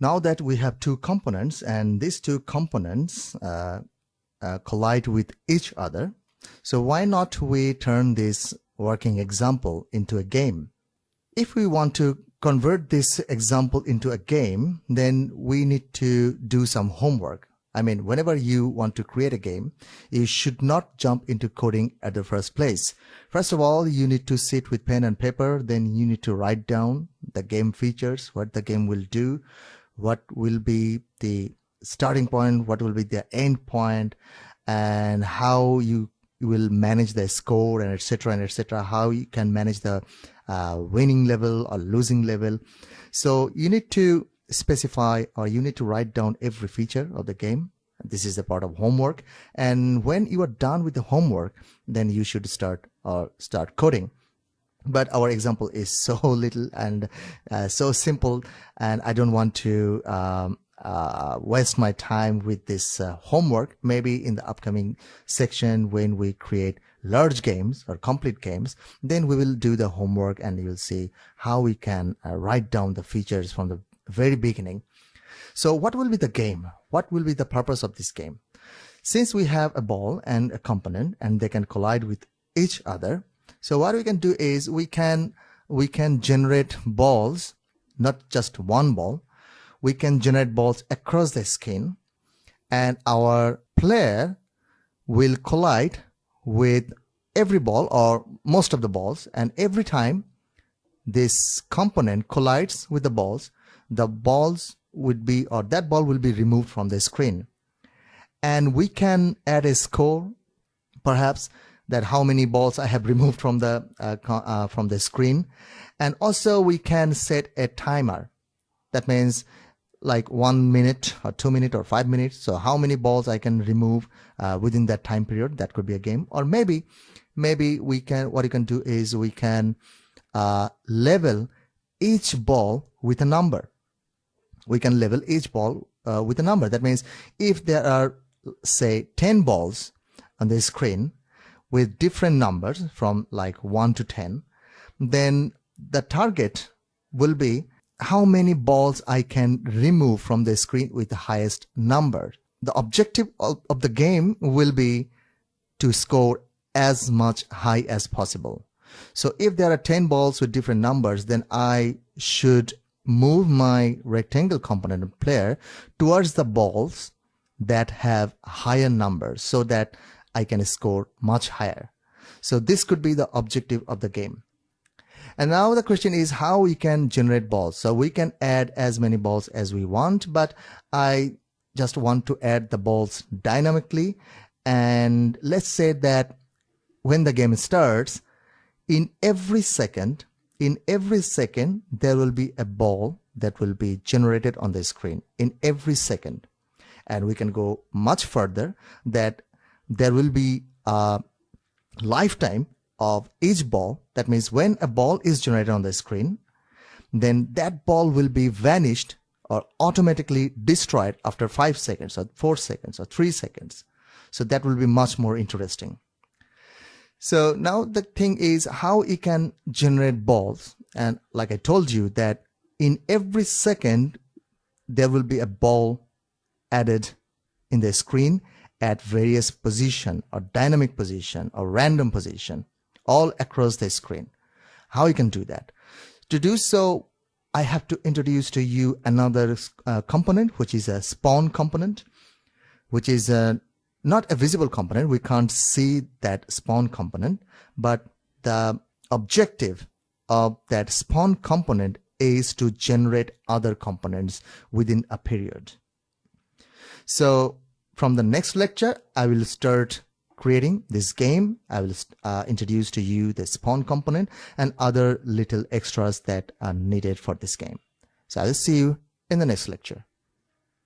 Now that we have two components and these two components collide with each other, so why not we turn this working example into a game? If we want to convert this example into a game, then we need to do some homework. I mean, whenever you want to create a game, you should not jump into coding at the first place. First of all, you need to sit with pen and paper. Then you need to write down the game features, what the game will do, what will be the starting point, what will be the end point, and how you will manage the score, and etc., how you can manage the winning level or losing level. So you need to specify, or you need to write down every feature of the game. This is a part of homework, and when you are done with the homework, then you should start coding. But our example is so little and so simple, and I don't want to waste my time with this homework. Maybe in the upcoming section, when we create large games or complete games, then we will do the homework and you'll see how we can write down the features from the very beginning. So what will be the game? What will be the purpose of this game? Since we have a ball and a component and they can collide with each other, so what we can do is we can generate balls, not just one ball. We can generate balls across the screen, and our player will collide with every ball or most of the balls, and every time this component collides with the balls would be, or that ball will be removed from the screen. And we can add a score, perhaps, that how many balls I have removed from the screen. And also we can set a timer. That means like 1 minute or 2 minutes or 5 minutes. So how many balls I can remove within that time period. That could be a game. Or maybe we can, what you can do is we can level each ball with a number. We can level each ball with a number. That means if there are, say, 10 balls on the screen with different numbers from like 1 to 10, then the target will be how many balls I can remove from the screen with the highest number. The objective of the game will be to score as much high as possible. So if there are 10 balls with different numbers, then I should move my rectangle component player towards the balls that have higher numbers so that I can score much higher. So this could be the objective of the game. And now the question is how we can generate balls. So we can add as many balls as we want, but I just want to add the balls dynamically. And let's say that when the game starts, in every second, there will be a ball that will be generated on the screen in every second. And we can go much further, that there will be a lifetime of each ball. That means when a ball is generated on the screen, then that ball will be vanished or automatically destroyed after 5 seconds or 4 seconds or 3 seconds. So that will be much more interesting. So now the thing is how you can generate balls. And like I told you, that in every second there will be a ball added in the screen at various position or dynamic position or random position all across the screen. How you can do that? To do so, I have to introduce to you another component, which is a spawn component, which is not a visible component. We can't see that spawn component, but the objective of that spawn component is to generate other components within a period. So from the next lecture, I will start creating this game. I will introduce to you the spawn component and other little extras that are needed for this game. So I will see you in the next lecture.